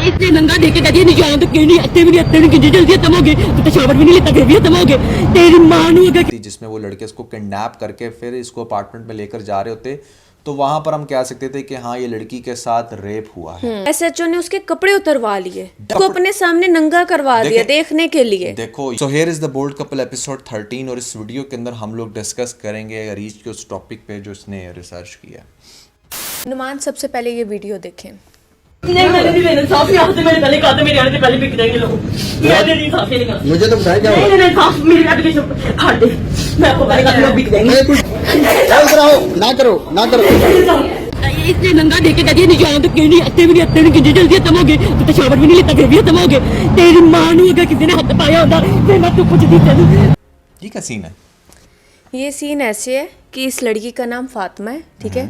इसने नंगा देके कह दिया नहीं जाना तो क्यों नहीं आते भी नहीं आते नहीं जल्दी खत्म हो गए तो शावर भी नहीं लेता फिर भी खत्म हो गए तेरी मां नू अगर जिसमें वो लड़के इसको किडनैप करके फिर इसको अपार्टमेंट में लेकर जा रहे होते तो वहां पर हम कह सकते थे कि हाँ ये लड़की के साथ रेप हुआ है। एसएचओ ने उसके कपड़े उतरवा लिए, उसको अपने सामने नंगा करवा दिया देखने के लिए। देखो so here is the bold couple episode 13 और इस वीडियो के अंदर हम लोग डिस्कस करेंगे रीच के उस टॉपिक पे जो इसने रिसर्च किया। नुमान सबसे पहले ये वीडियो देखें। नहीं मैंने नहीं लेना साफ यहाँ से मैंने पहले कहा था मेरे आने से पहले बिक जाएंगे लोग मैंने नहीं साफ नहीं कहा मुझे तो बताया क्या नहीं नहीं साफ मेरी एप्लीकेशन फाड़ दे मैं आपको पहले कहा लोग बिक जाएंगे ना करो इसने नंगा देके कह दिया नहीं जाना तो क्यों नहीं आते भी नहीं आते नहीं जल्दी खत्म हो गए तो शावर भी नहीं लेता फिर भी खत्म हो गए तेरी मां नू अगर किसी ने हाथ पाया होता फिर मैं तू कुछ नहीं चलूं। ये क्या सीन है? ये सीन ऐसे है कि इस लड़की का नाम फातिमा है, ठीक है।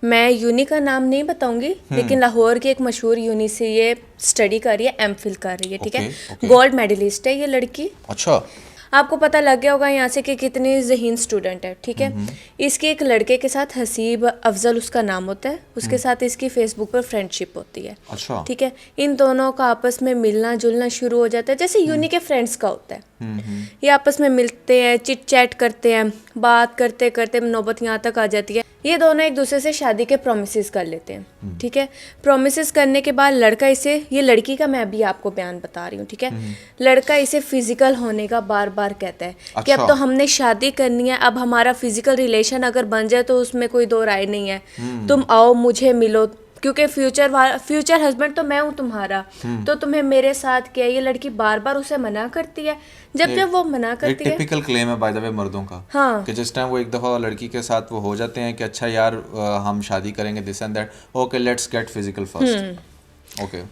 मैं यूनी का नाम नहीं बताऊंगी लेकिन लाहौर की एक मशहूर यूनी से ये स्टडी कर रही है, एमफिल कर रही है, ठीक है। गोल्ड मेडलिस्ट है ये लड़की। अच्छा, आपको पता लग गया होगा यहाँ से कि कितनी ज़हीन स्टूडेंट है, ठीक है। इसके एक लड़के के साथ हसीब अफजल उसका नाम होता है, उसके साथ इसकी फेसबुक पर फ्रेंडशिप होती है। अच्छा, ठीक है। इन दोनों का आपस में मिलना जुलना शुरू हो जाता है जैसे यूनी के फ्रेंड्स का होता है। ये आपस में मिलते हैं, चिट चैट करते हैं, बात करते करते नौबत यहाँ तक आ जाती है। ये दोनों एक दूसरे से शादी के प्रोमिसेस कर लेते हैं, ठीक है। प्रोमिसेस करने के बाद लड़का इसे, ये लड़की का मैं अभी आपको बयान बता रही हूँ, ठीक है। लड़का इसे फिजिकल होने का बार बार कहता है कि अब तो हमने शादी करनी है, अब हमारा फिजिकल रिलेशन अगर बन जाए तो उसमें कोई दो राय नहीं है, तुम आओ मुझे मिलो क्योंकि फ्यूचर हस्बैंड तो मैं हूँ तुम्हारा, तो तुम्हें मेरे साथ क्या। ये लड़की बार बार उसे मना करती है। जब वो मना करती है, टिपिकल क्लेम है बाय द वे मर्दों का, हाँ, कि जिस टाइम वो एक दफा लड़की के साथ वो हो जाते हैं कि अच्छा यार हम शादी करेंगे this and that, okay let's get physical first, okay.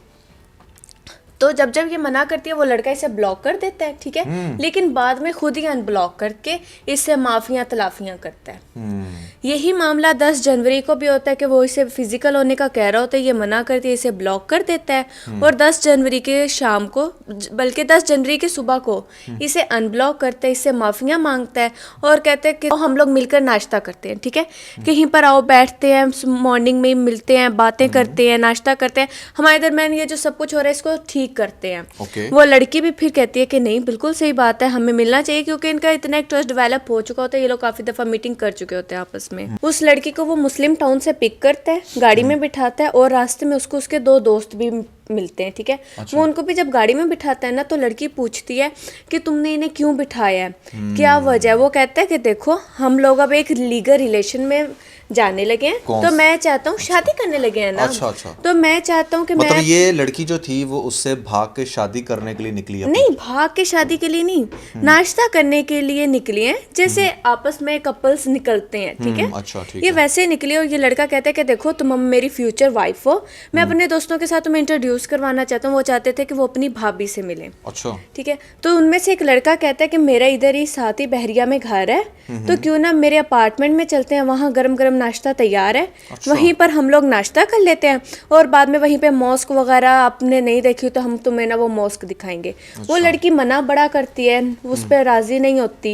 तो जब ये मना करती है वो लड़का इसे ब्लॉक कर देता है, ठीक है। लेकिन बाद में खुद ही अनब्लॉक करके इससे माफियां तलाफियां करता है। यही मामला 10 जनवरी को भी होता है कि वो इसे फिजिकल होने का कह रहा होता है, ये मना करती है, इसे ब्लॉक कर देता है। और 10 जनवरी के शाम को, बल्कि 10 जनवरी की सुबह को इसे अनब्लॉक करता है, इससे माफियां मांगता है और कहते हैं कि हम लोग मिलकर नाश्ता करते हैं, ठीक है। कहीं पर आओ बैठते हैं, मॉर्निंग में मिलते हैं, बातें करते हैं, नाश्ता करते हैं, हमारे दरमियान ये जो सब कुछ हो रहा है इसको ठीक करते हैं। वो लड़की भी फिर कहती है कि नहीं बिल्कुल सही बात है, हमें मिलना चाहिए, क्योंकि इनका इतना एक ट्रस्ट डेवलप हो चुका होता है, ये लोग काफी दफा मीटिंग कर चुके होते हैं आपस में। उस लड़की को वो मुस्लिम टाउन से पिक करता है, गाड़ी में बिठाता है और रास्ते में उसको उसके 2 दोस्त भी मिलते हैं, ठीक है। वो उनको भी जब गाड़ी में बिठाता है ना तो लड़की पूछती है कि तुमने इन्हें क्यों बिठाया है, क्या वजह है। वो कहता है कि देखो हम लोग अब एक लीगल रिलेशन में जाने लगे हैं, तो मैं चाहता हूँ शादी करने लगे हैं ना। अच्छा। तो मैं चाहता हूँ कि मतलब ये लड़की जो थी वो उससे भाग के शादी करने के लिए निकली है? नहीं, भाग के शादी के लिए नहीं, नाश्ता करने के लिए निकली है, जैसे आपस में कपल्स निकलते हैं, ठीक है। अच्छा, ठीक ये है। वैसे निकली और ये लड़का कहता है कि देखो तुम अब मेरी फ्यूचर वाइफ हो, मैं अपने दोस्तों के साथ तुम्हें इंट्रोड्यूस करवाना चाहता हूँ। वो चाहते थे कि वो अपनी भाभी से मिले, अच्छा, ठीक है। तो उनमें से एक लड़का कहता है कि मेरा इधर ही साथ ही बहरिया में घर है, तो क्यों ना मेरे अपार्टमेंट में चलते हैं, वहाँ गरम गरम नाश्ता तैयार है, वहीं पर हम लोग नाश्ता कर लेते हैं और बाद में वहीं पे मॉस्क वगैरह आपने नहीं देखी तो हम तुम्हें ना वो मॉस्क दिखाएंगे। वो लड़की मना बड़ा करती है, उस पर राजी नहीं होती।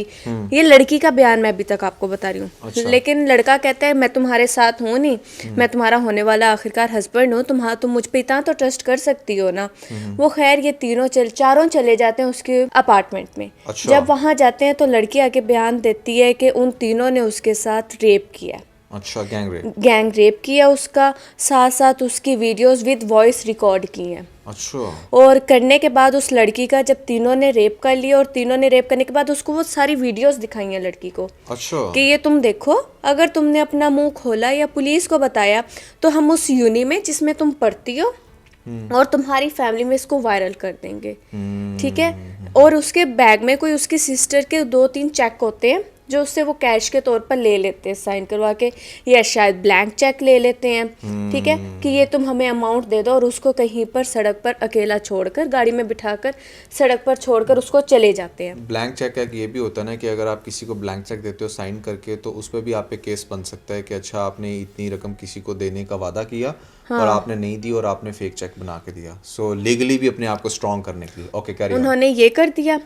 ये लड़की का बयान मैं अभी तक आपको बता रही हूँ। लेकिन लड़का कहता है मैं तुम्हारे साथ हूँ नहीं, मैं तुम्हारा होने वाला आखिरकार हस्बैंड हूँ, तुम मुझ पे इतना तो ट्रस्ट कर सकती हो ना। वो खैर ये चारों चले जाते हैं उसके अपार्टमेंट में। जब वहाँ जाते हैं तो लड़की आगे बयान देती है कि उन तीनों ने उसके साथ रेप किया। अच्छा, गैंग रेप किया उसका, साथ साथ उसकी वीडियोस विद वॉइस रिकॉर्ड की हैं। अच्छा। और करने के बाद उस लड़की का जब तीनों ने रेप कर लिया और तीनों ने रेप करने के बाद उसको वो सारी वीडियोस दिखाई हैं लड़की को। अच्छा। कि ये तुम देखो, अगर तुमने अपना मुंह खोला या पुलिस को बताया तो हम उस यूनी में जिसमें तुम पढ़ती हो और तुम्हारी फैमिली में इसको वायरल कर देंगे, ठीक है। और उसके बैग में कोई उसकी सिस्टर के 2-3 चेक होते हैं जो उससे वो कैश के तौर पर ले लेते हैं साइन करवा के, या शायद ब्लैंक चेक ले लेते हैं, ठीक है, कि ये तुम हमें अमाउंट दे दो, और उसको कहीं पर सड़क पर अकेला छोड़कर, गाड़ी में बिठाकर सड़क पर छोड़कर उसको चले जाते हैं। ब्लैंक चेक का ये भी होता है ना कि अगर आप किसी को ब्लैंक चेक देते हो साइन करके तो उस पर भी आप पे केस बन सकता है कि अच्छा आपने इतनी रकम किसी को देने का वादा किया और आपने नहीं दी और आपने फेक चेक बना के दिया। सो लीगली भी अपने आप को स्ट्रॉन्ग करने के लिए ओके कैरी ऑन। उन्होंने ये कर दिया।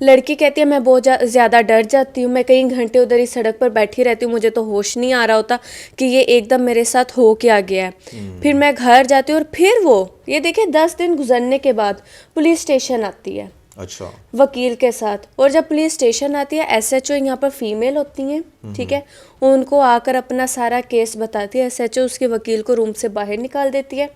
लड़की कहती है मैं बहुत ज़्यादा डर जाती हूँ, मैं कई घंटे उधर ही सड़क पर बैठी रहती हूँ, मुझे तो होश नहीं आ रहा होता कि ये एकदम मेरे साथ हो क्या गया है। फिर मैं घर जाती हूँ और फिर वो ये देखिए 10 दिन गुजरने के बाद पुलिस स्टेशन आती है अच्छा वकील के साथ। और जब पुलिस स्टेशन आती है एसएचओ यहाँ पर फीमेल होती हैं, ठीक है, उनको आकर अपना सारा केस बताती है। एसएचओ उसके वकील को रूम से बाहर निकाल देती है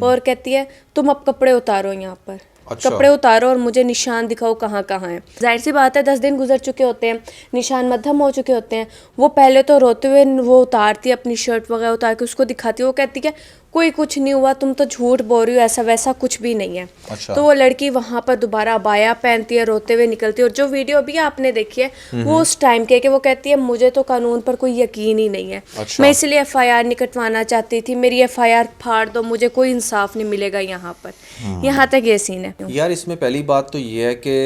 और कहती है तुम अब कपड़े उतारो यहाँ पर। अच्छा। कपड़े उतारो और मुझे निशान दिखाओ कहाँ कहाँ है। जाहिर सी बात है 10 दिन गुजर चुके होते हैं, निशान मध्यम हो चुके होते हैं। वो पहले तो रोते हुए वो उतारती है अपनी शर्ट वगैरह उतार के उसको दिखाती है। वो कहती है कोई कुछ नहीं हुआ, तुम तो झूठ बोल रही हो, ऐसा वैसा कुछ भी नहीं है। अच्छा। तो वो लड़की वहाँ पर दोबारा अबाया पहनती है, रोते हुए निकलती है। और जो वीडियो अभी आपने देखी है वो उस टाइम के कि वो कहती है मुझे तो कानून पर कोई यकीन ही नहीं है। अच्छा। मैं इसलिए एफआईआर नहीं कटवाना चाहती थी, मेरी एफआईआर फाड़ दो, मुझे कोई इंसाफ नहीं मिलेगा यहाँ पर। यहाँ तक ये सीन है। यार इसमें पहली बात तो ये है कि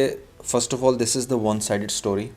first of all this is the one sided story,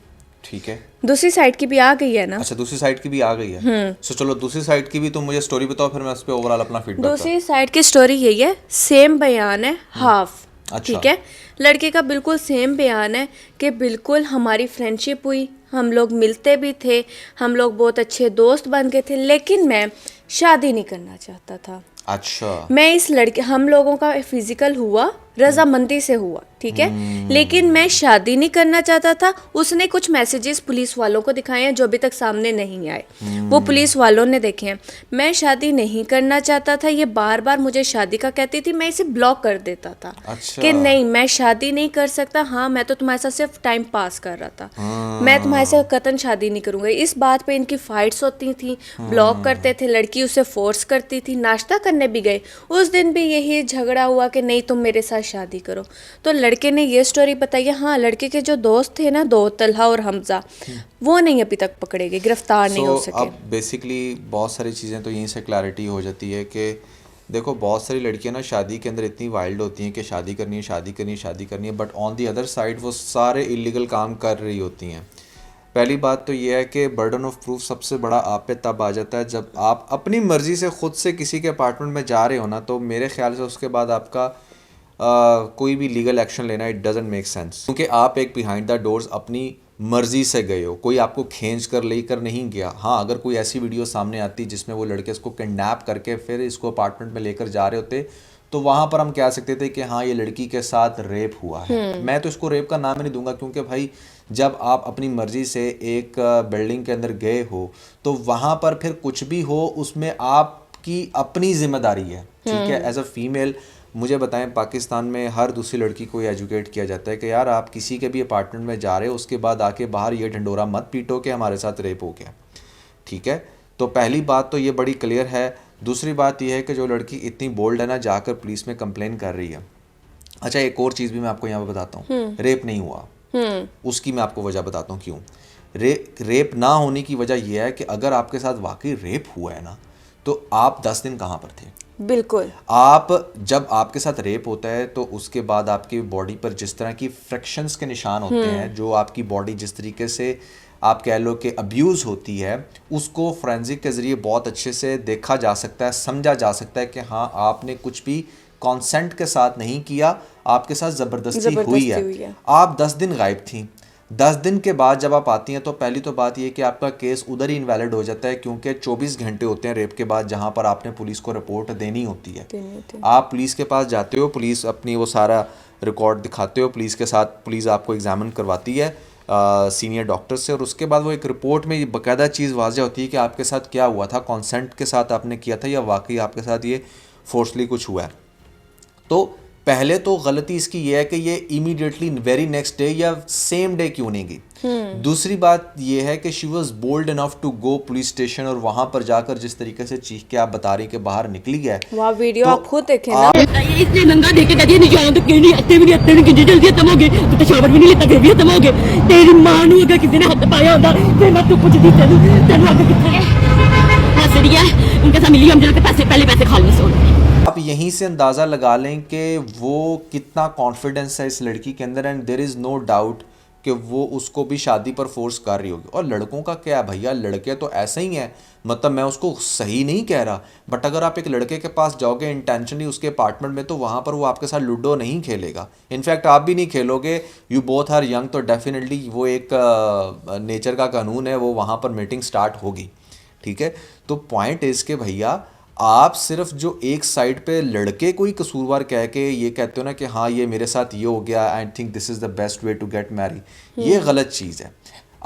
ठीक है। दूसरी साइड की भी आ गई है ना। अच्छा दूसरी साइड की भी आ गई है। सो चलो दूसरी साइड की भी तुम मुझे स्टोरी बताओ, फिर मैं उस पर ओवरऑल अपना फीडबैक। दूसरी साइड की स्टोरी यही है, सेम बयान है हाफ, अच्छा। ठीक है। लड़के का बिल्कुल सेम बयान है कि बिल्कुल हमारी फ्रेंडशिप हुई, हम लोग मिलते भी थे, हम लोग बहुत अच्छे दोस्त बन गए थे, लेकिन मैं शादी नहीं करना चाहता था। अच्छा मैं इस लड़के हम लोगों का फिजिकल हुआ रजामंदी से हुआ, ठीक है, लेकिन मैं शादी नहीं करना चाहता था। उसने कुछ मैसेजेस पुलिस वालों को दिखाए हैं जो अभी तक सामने नहीं आए, वो पुलिस वालों ने देखे हैं। मैं शादी नहीं करना चाहता था, ये बार बार मुझे शादी का कहती थी, मैं इसे ब्लॉक कर देता था। अच्छा। कि नहीं मैं शादी नहीं कर सकता, हाँ मैं तो तुम्हारे साथ सिर्फ टाइम पास कर रहा था, मैं तुम्हारे साथ कतन शादी नहीं करूंगा। इस बात पे इनकी फाइट्स होती थी, ब्लॉक करते थे, लड़की उसे फोर्स करती थी। नाश्ता करने भी गए, उस दिन भी यही झगड़ा हुआ कि नहीं तुम मेरे साथ शादी करो। तो लड़के ने ये स्टोरी बताई है। हाँ लड़के के जो दोस्त थे ना, दो तलहा और हमजा, वो नहीं अभी तक पकड़े गए, गिरफ्तार नहीं हो सके। अब बेसिकली बहुत सारी चीज़ें तो यहीं से क्लैरिटी हो जाती है कि देखो बहुत सारी लड़कियां ना शादी के अंदर इतनी वाइल्ड होती हैं कि शादी करनी है शादी करनी है शादी करनी है, but on the other side वो सारे इलीगल काम कर रही होती हैं। पहली बात तो ये है कि बर्डन ऑफ प्रूफ सबसे बड़ा आप पे तब आ जाता है जब आप अपनी मर्ज़ी से ख़ुद से किसी के अपार्टमेंट में जा रहे हो ना, तो मेरे ख्याल से उसके बाद आपका कोई भी लीगल एक्शन लेना इट डजंट मेक सेंस, क्योंकि आप एक बिहाइंड द डोर्स अपनी मर्जी से गए हो, कोई आपको खींच कर लेकर नहीं गया। हाँ अगर कोई ऐसी वीडियो सामने आती जिसमें वो लड़के इसको किडनैप करके फिर इसको अपार्टमेंट में लेकर जा रहे होते तो वहाँ पर हम कह सकते थे कि हाँ ये लड़की के साथ रेप हुआ है। मैं तो इसको रेप का नाम ही नहीं दूंगा, क्योंकि भाई जब आप अपनी मर्जी से एक बिल्डिंग के अंदर गए हो तो वहाँ पर फिर कुछ भी हो उसमें आपकी अपनी जिम्मेदारी है, ठीक है। एज अ फीमेल मुझे बताएं पाकिस्तान में हर दूसरी लड़की को एजुकेट किया जाता है कि यार आप किसी के भी अपार्टमेंट में जा रहे हो उसके बाद आके बाहर ये ढंडोरा मत पीटो कि हमारे साथ रेप हो गया, ठीक है। तो पहली बात तो ये बड़ी क्लियर है। दूसरी बात यह है कि जो लड़की इतनी बोल्ड है ना, जाकर पुलिस में कंप्लेन कर रही है। अच्छा एक और चीज़ भी मैं आपको यहाँ पर बताता हूँ, रेप नहीं हुआ, उसकी मैं आपको वजह बताता हूँ क्यों। रेप ना होने की वजह यह है कि अगर आपके साथ वाकई रेप हुआ है ना तो आप 10 दिन कहाँ पर थे। बिल्कुल। आप जब आपके साथ रेप होता है तो उसके बाद आपकी बॉडी पर जिस तरह की फ्रैक्शंस के निशान होते हैं, जो आपकी बॉडी जिस तरीके से आप कह लो कि अब्यूज़ होती है, उसको फोरेंसिक के ज़रिए बहुत अच्छे से देखा जा सकता है, समझा जा सकता है कि हाँ आपने कुछ भी कॉन्सेंट के साथ नहीं किया, आपके साथ ज़बरदस्ती हुई है। आप 10 दिन गायब थी। 10 दिन के बाद जब आप आती हैं तो पहली तो बात ये कि आपका केस उधर ही इनवैलिड हो जाता है, क्योंकि 24 घंटे होते हैं रेप के बाद जहां पर आपने पुलिस को रिपोर्ट देनी होती है। आप पुलिस के पास जाते हो, पुलिस अपनी वो सारा रिकॉर्ड दिखाते हो पुलिस के साथ, पुलिस आपको एग्जामिन करवाती है सीनियर डॉक्टर से, और उसके बाद वो एक रिपोर्ट में बाकायदा चीज़ वाज़ह होती है कि आपके साथ क्या हुआ था, कॉन्सेंट के साथ आपने किया था या वाकई आपके साथ ये फोर्सली कुछ हुआ है। तो पहले तो गलती इसकी ये है कि ये इमीडिएटली वेरी नेक्स्ट डे या सेम डे क्यों नहीं गई। दूसरी बात ये है कि she was bold enough to go police station, और वहां पर जाकर जिस तरीके से चीख के आप बता रही कि बाहर निकली है, वहाँ वीडियो तो आप खुद देखें ना। इसने नंगा देके कहती है नहीं जाना तो क्यों नहीं, अत्ते भी नहीं, अत्ते नहीं किंजे जल्दी खत्म हो गए, तू तो शावर भी नहीं लेता फिर भी खत्म हो गए। तेरी मां नूं अगर किसी ने हथ पाया होता फिर मैं तू पुछदी तेनू आगे किथे है हंस रही है, उनके साथ मिली हम जल के पहले पैसे खा लिए सोने। आप यहीं से अंदाज़ा लगा लें कि वो कितना कॉन्फिडेंस है इस लड़की के अंदर, and there is no doubt कि वो उसको भी शादी पर फोर्स कर रही होगी। और लड़कों का क्या है भैया, लड़के तो ऐसे ही हैं, मतलब मैं उसको सही नहीं कह रहा, बट अगर आप एक लड़के के पास जाओगे इंटेंशनली उसके अपार्टमेंट में, तो वहाँ पर वो आपके साथ लूडो नहीं खेलेगा, इनफैक्ट आप भी नहीं खेलोगे। यू बोथ आर यंग, तो डेफिनेटली वो एक नेचर का कानून है, वो वहाँ पर मीटिंग स्टार्ट होगी, ठीक है। तो पॉइंट इज़ के भैया आप सिर्फ जो एक साइड पे लड़के को ही कसूरवार कह के ये कहते हो ना कि हाँ ये मेरे साथ ये हो गया, I think this is the best way to get marry, ये गलत चीज़ है।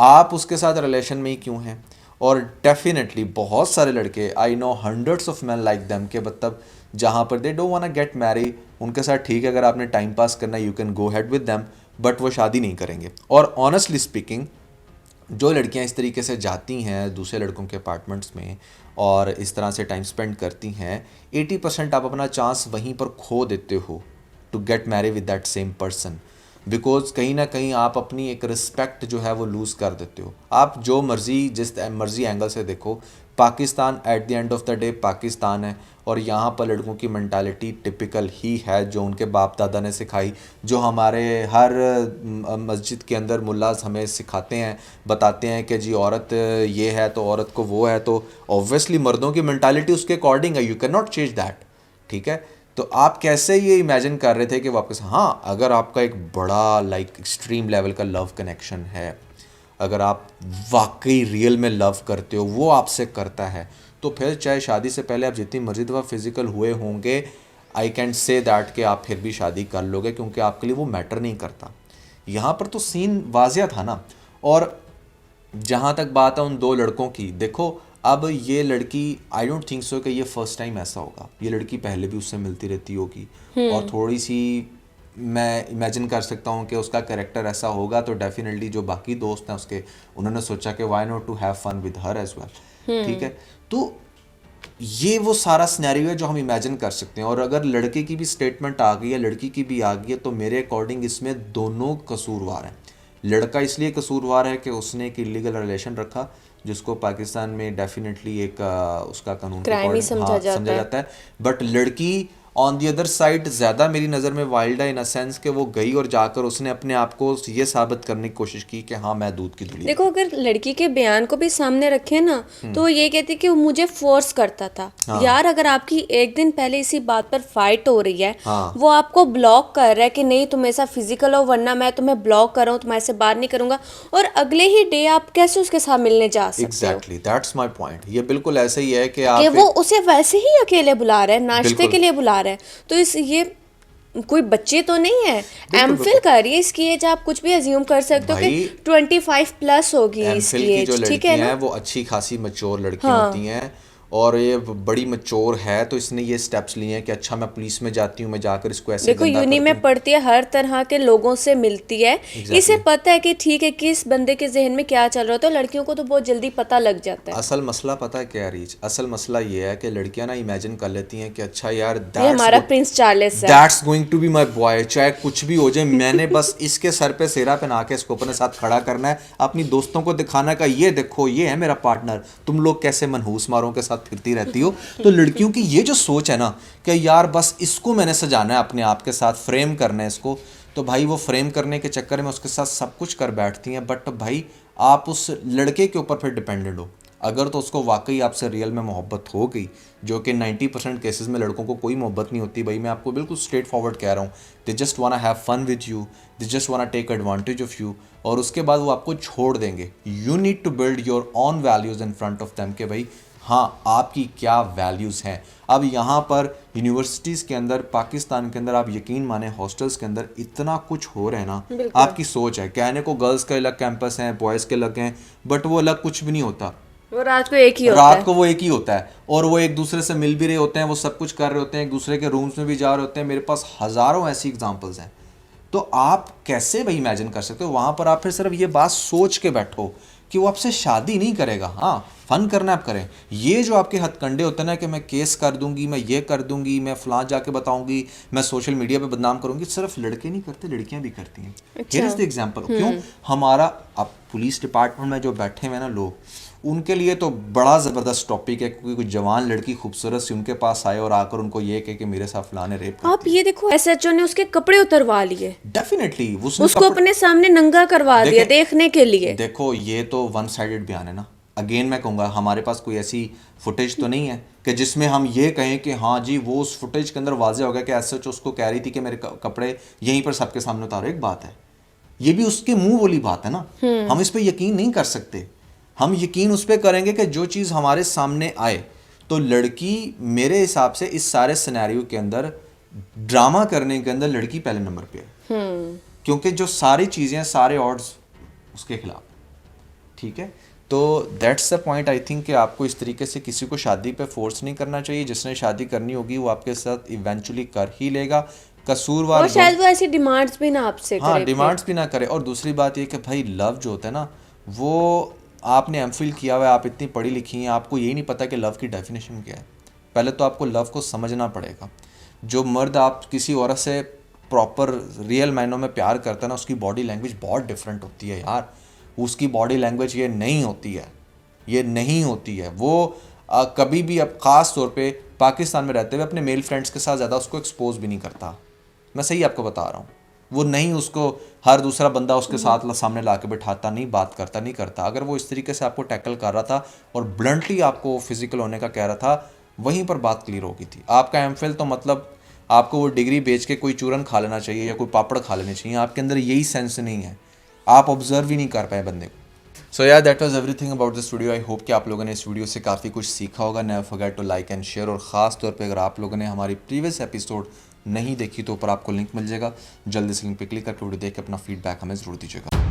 आप उसके साथ रिलेशन में ही क्यों हैं? और डेफिनेटली बहुत सारे लड़के, I know hundreds of man like them, के मतलब जहाँ पर they don't want get Mary, उनके साथ ठीक है अगर आपने टाइम पास करना you can go head with them, but वो शादी नहीं करेंगे। और ऑनेस्टली स्पीकिंग जो लड़कियां इस तरीके से जाती हैं दूसरे लड़कों के अपार्टमेंट्स में और इस तरह से टाइम स्पेंड करती हैं, 80% आप अपना चांस वहीं पर खो देते हो to get marry with that same person, because कहीं ना कहीं आप अपनी एक रिस्पेक्ट जो है वो लूज़ कर देते हो। आप जो मर्ज़ी जिस मर्ज़ी एंगल से देखो, Pakistan at the end of the day Pakistan है, और यहाँ पर लड़कों की मेंटालिटी टिपिकल ही है जो उनके बाप दादा ने सिखाई, जो हमारे हर मस्जिद के अंदर मुल्लाज हमें सिखाते हैं, बताते हैं कि जी औरत ये है तो औरत को वो है, तो ऑब्वियसली मर्दों की मेंटालिटी उसके अकॉर्डिंग है, you can not change that, ठीक है। तो आप कैसे ये इमेजिन कर रहे थे कि वापस, हाँ अगर आपका एक बड़ा लाइक एक्सट्रीम लेवल का लव कनेक्शन है, अगर आप वाकई रियल में लव करते हो, वो आपसे करता है, तो फिर चाहे शादी से पहले आप जितनी मर्जी दफ़ा फिजिकल हुए होंगे, आई कैन से दैट कि आप फिर भी शादी कर लोगे, क्योंकि आपके लिए वो मैटर नहीं करता। यहाँ पर तो सीन वाजिया था ना। और जहाँ तक बात है उन दो लड़कों की, देखो अब ये लड़की, आई डोंट थिंक सो कि ये फर्स्ट टाइम ऐसा होगा, ये लड़की पहले भी उससे मिलती रहती होगी, और थोड़ी सी मैं इमेजिन कर सकता हूँ कि उसका कैरेक्टर ऐसा होगा, तो डेफिनेटली जो बाकी दोस्त हैं उसके, उन्होंने सोचा कि why not to have fun with her as well, ठीक है। तो ये वो सारा सिनेरियो है जो हम इमेजिन कर सकते हैं। और अगर लड़के की भी स्टेटमेंट आ गई है, लड़की की भी आ गई है, तो मेरे अकॉर्डिंग इसमें दोनों कसूरवार हैं। लड़का इसलिए कसूरवार है कि उसने एक इलीगल रिलेशन रखा, जिसको पाकिस्तान में डेफिनेटली एक उसका कानून क्राइम ही समझा जाता है, बट लड़की ऑन दी अदर साइड ज़्यादा मेरी नज़र में वाइल्ड है, इन अ सेंस कि वो गई और जाकर उसने अपने आप को ये साबित करने की कोशिश की कि हाँ मैं दूध की धुली। देखो अगर लड़की के बयान को भी सामने रखे ना, तो वो ये कहती कि वो मुझे फोर्स करता था। यार अगर आपकी एक दिन पहले इसी बात पर फाइट हो रही है, वो आपको ब्लॉक कर रहा है कि नहीं तुम ऐसा फिजिकल हो वरना मैं तुम्हें ब्लॉक कर रहा हूँ, तुम्हारे से बात नहीं करूंगा, और अगले ही डे आप कैसे उसके साथ मिलने जा सकते हो? Exactly that's my point. ये बिल्कुल ऐसे ही है कि कि वो उसे वैसे ही अकेले बुला रहा है, नाश्ते के लिए बुला रहा है, तो इस ये कोई बच्चे तो नहीं है, एमफिल कर रही है, इसकी एज आप कुछ भी अज्यूम कर सकते हो कि 25 प्लस होगी इसकी एज, ठीक है ना। वो अच्छी खासी मैच्योर लड़कियां होती हैं, और ये बड़ी मैच्योर है, तो इसने ये स्टेप्स लिए हैं कि अच्छा मैं पुलिस में जाती हूँ, मैं जाकर इसको ऐसे देखो यूनी में पढ़ती है, हर तरह के लोगों से मिलती है, इसे पता है कि ठीक है किस बंदे के जहन में क्या चल रहा है, तो लड़कियों को तो बहुत जल्दी पता लग जाता है। असल मसला पता है क्या रीच, असल मसला ये है कि लड़कियां ना इमेजिन कर लेती हैं कि अच्छा यार ये हमारा प्रिंस चार्ल्स है, that's going to be my boy, चाहे कुछ भी हो जाए, मैंने बस इसके सर पे सेहरा पहना के इसको अपने साथ खड़ा करना है, अपनी दोस्तों को दिखाना का ये देखो ये है मेरा पार्टनर, तुम लोग कैसे मनहूस मारों के साथ फिरती रहती हो। तो लड़कियों की ये जो सोच है ना कि यार बस इसको मैंने सजाना है अपने आप के साथ, फ्रेम करना है इसको, तो भाई वो फ्रेम करने के चक्कर में उसके साथ सब कुछ कर बैठती हैं। बट भाई आप उस लड़के के ऊपर फिर डिपेंडेंट हो, अगर तो उसको वाकई आपसे रियल में मोहब्बत हो गई, जो कि 90% केसेस में लड़कों को कोई मोहब्बत नहीं होती भाई, मैं आपको बिल्कुल स्ट्रेट फॉरवर्ड कह रहा हूँ, they just wanna have fun with you, they just wanna take advantage of you, और उसके बाद वो आपको छोड़ देंगे। You need to build your own values in front of them कि भाई हाँ आपकी क्या वैल्यूज़ हैं। अब यहाँ पर यूनिवर्सिटीज़ के अंदर, पाकिस्तान के अंदर, आप यकीन माने हॉस्टल्स के अंदर इतना कुछ हो रहा है ना, आपकी सोच है, कहने को गर्ल्स के अलग कैंपस हैं, बॉयज़ के अलग हैं, बट वो अलग कुछ भी नहीं होता, वो रात को एक ही होता रात है। को वो एक ही होता है, और वो एक दूसरे से मिल भी रहे होते हैं, वो सब कुछ कर रहे होते हैं, एक दूसरे के रूम्स में भी जा रहे होते हैं। मेरे पास हज़ारों ऐसी एग्जांपल्स हैं। तो आप कैसे भाई इमेजिन कर सकते हो, वहाँ पर आप फिर सिर्फ ये बात सोच के बैठो कि वो आपसे शादी नहीं करेगा, हाँ फन करना आप करें। ये जो आपके हथकंडे होते हैं ना कि मैं केस कर दूंगी, मैं ये कर दूंगी, मैं फलां जाके बताऊंगी, मैं सोशल मीडिया पे बदनाम करूंगी, सिर्फ लड़के नहीं करते, लड़कियां भी करती हैं। Here is the example. क्यों हमारा अब पुलिस डिपार्टमेंट में जो बैठे हुए ना लोग, उनके लिए तो बड़ा ज़बरदस्त टॉपिक है, क्योंकि कोई जवान लड़की खूबसूरत सी उनके पास आए और आकर उनको ये कहे कि मेरे साथ फलाने रेप कर आप ये देखो, एसएचओ ने उसके कपड़े उतरवा लिए, डेफिनेटली उसको अपने सामने नंगा करवा दिया देखने के लिए। देखो ये तो वन साइडेड बयान है ना। अगेन मैं कहूँगा हमारे पास कोई ऐसी फुटेज तो नहीं है कि जिसमें हम ये कहें कि हाँ जी वो उस फुटेज के अंदर वाज़ेह हो गया कि ऐसे उसको कह रही थी कि मेरे कपड़े यहीं पर सबके सामने उतारो। एक बात है, ये भी उसके मुंह बोली बात है ना, हम इस पर यकीन नहीं कर सकते। हम यकीन उस पर करेंगे कि जो चीज़ हमारे सामने आए। तो लड़की मेरे हिसाब से इस सारे सिनेरियो के अंदर ड्रामा करने के अंदर लड़की पहले नंबर पे है, क्योंकि जो सारी चीज़ें सारे ऑड्स उसके खिलाफ, ठीक है। तो that's the point I think कि आपको इस तरीके से किसी को शादी पे फोर्स नहीं करना चाहिए। जिसने शादी करनी होगी वो आपके साथ इवेंचुअली कर ही लेगा। कसूरवार और शायद वो ऐसी डिमांड्स भी ना आपसे करे। हाँ, डिमांड्स भी ना करे। और दूसरी बात ये कि भाई लव जो होता है ना, वो आपने एमफिल किया हुआ है, आप इतनी पढ़ी लिखी हैं, आपको यही नहीं पता कि लव की डेफिनेशन क्या है। पहले तो आपको लव को समझना पड़ेगा। जो मर्द आप किसी औरत से प्रॉपर रियल मायनों में प्यार करता है ना, उसकी बॉडी लैंग्वेज बहुत डिफरेंट होती है यार। उसकी बॉडी लैंग्वेज ये नहीं होती है, ये नहीं होती है। वो कभी भी, अब ख़ास तौर पे पाकिस्तान में रहते हुए अपने मेल फ्रेंड्स के साथ ज़्यादा उसको एक्सपोज भी नहीं करता। मैं सही आपको बता रहा हूँ। वो नहीं, उसको हर दूसरा बंदा उसके साथ सामने ला के बैठाता नहीं, बात करता नहीं करता। अगर वो इस तरीके से आपको टैकल कर रहा था और ब्लंटली आपको फिजिकल होने का कह रहा था, वहीं पर बात क्लियर हो गई थी। आपका एमफिल तो मतलब आपको वो डिग्री बेच के कोई चूरन खा लेना चाहिए या कोई पापड़ खा लेने चाहिए। आपके अंदर यही सेंस नहीं है, आप ऑब्जर्व ही नहीं कर पाए बंदे को। सो यार that was everything about this video. I hope कि आप लोगों ने इस वीडियो से काफ़ी कुछ सीखा होगा। Never forget to like and share. और ख़ास तौर पे अगर आप लोगों ने हमारी प्रीवियस एपिसोड नहीं देखी तो ऊपर आपको लिंक मिल जाएगा, जल्दी से लिंक पे क्लिक करके वीडियो देख के अपना फीडबैक हमें ज़रूर दीजिएगा।